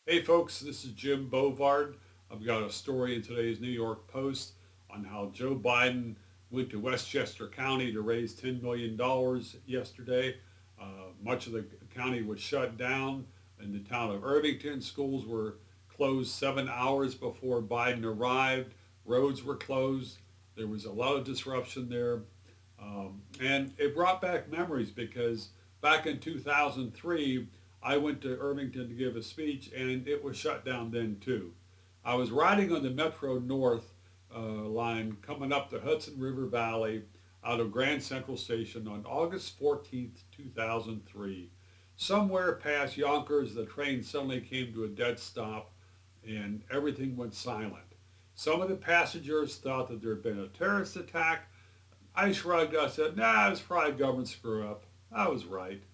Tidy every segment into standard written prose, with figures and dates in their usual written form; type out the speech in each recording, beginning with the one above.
Hey folks, this is Jim Bovard. I've got a story in today's New York Post on how Joe Biden went to Westchester County to raise $10 million yesterday. Much of the county was shut down. In the town of Irvington, schools were closed 7 hours before Biden arrived. Roads were closed. There was a lot of disruption there. And it brought back memories because back in 2003, I went to Irvington to give a speech and it was shut down then too. I was riding on the Metro North line coming up the Hudson River Valley out of Grand Central Station on August 14th, 2003. Somewhere past Yonkers, the train suddenly came to a dead stop and everything went silent. Some of the passengers thought that there had been a terrorist attack. I shrugged. I said, nah, it's probably a government screw up. I was right.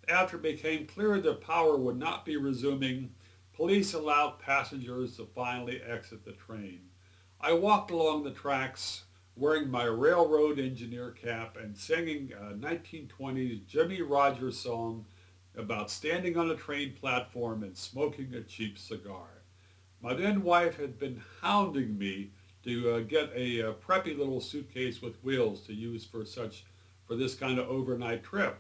After it became clear the power would not be resuming, police allowed passengers to finally exit the train. I walked along the tracks wearing my railroad engineer cap and singing a 1920s Jimmy Rogers song about standing on a train platform and smoking a cheap cigar. My then wife had been hounding me to get a preppy little suitcase with wheels to use for this kind of overnight trip.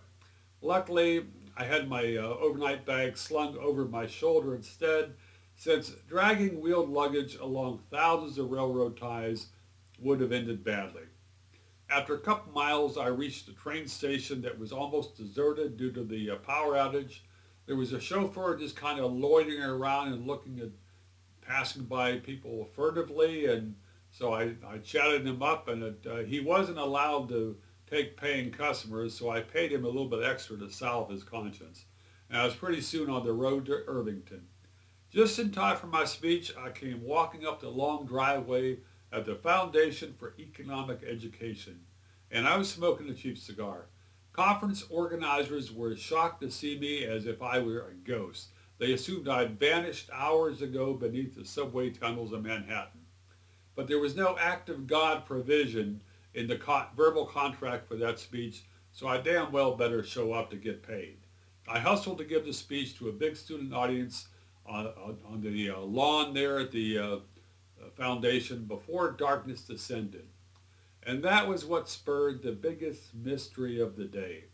Luckily, I had my overnight bag slung over my shoulder instead, since dragging wheeled luggage along thousands of railroad ties would have ended badly. After a couple miles, I reached a train station that was almost deserted due to the power outage. There was a chauffeur just kind of loitering around and looking at passing by people furtively, and so I chatted him up, and he wasn't allowed to take paying customers, so I paid him a little bit extra to salve his conscience. And I was pretty soon on the road to Irvington. Just in time for my speech, I came walking up the long driveway at the Foundation for Economic Education, and I was smoking a cheap cigar. Conference organizers were shocked to see me as if I were a ghost. They assumed I'd vanished hours ago beneath the subway tunnels of Manhattan. But there was no act of God provision in the verbal contract for that speech, so I damn well better show up to get paid. I hustled to give the speech to a big student audience on the lawn there at the foundation before darkness descended. And that was what spurred the biggest mystery of the day.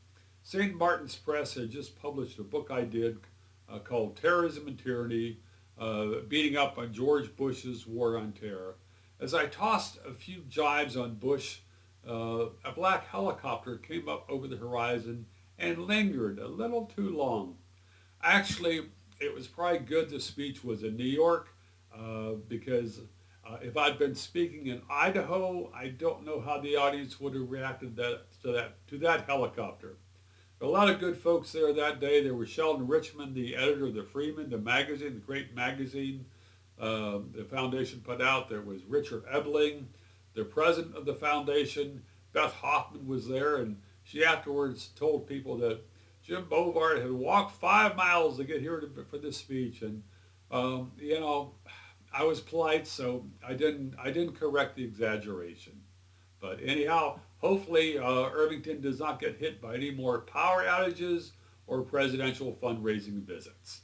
St. Martin's Press had just published a book I did called Terrorism and Tyranny, beating up on George Bush's War on Terror. As I tossed a few jibes on Bush, a black helicopter came up over the horizon and lingered a little too long. Actually, it was probably good the speech was in New York because if I'd been speaking in Idaho, I don't know how the audience would have reacted to that helicopter. A lot of good folks there that day. There was Sheldon Richman, the editor of the Freeman, the magazine, the great magazine the foundation put out. There was Richard Ebling, the president of the foundation. Beth Hoffman was there, and she afterwards told people that Jim Bovard had walked 5 miles to get here for this speech. And I was polite, so I didn't correct the exaggeration. But anyhow, hopefully Irvington does not get hit by any more power outages or presidential fundraising visits.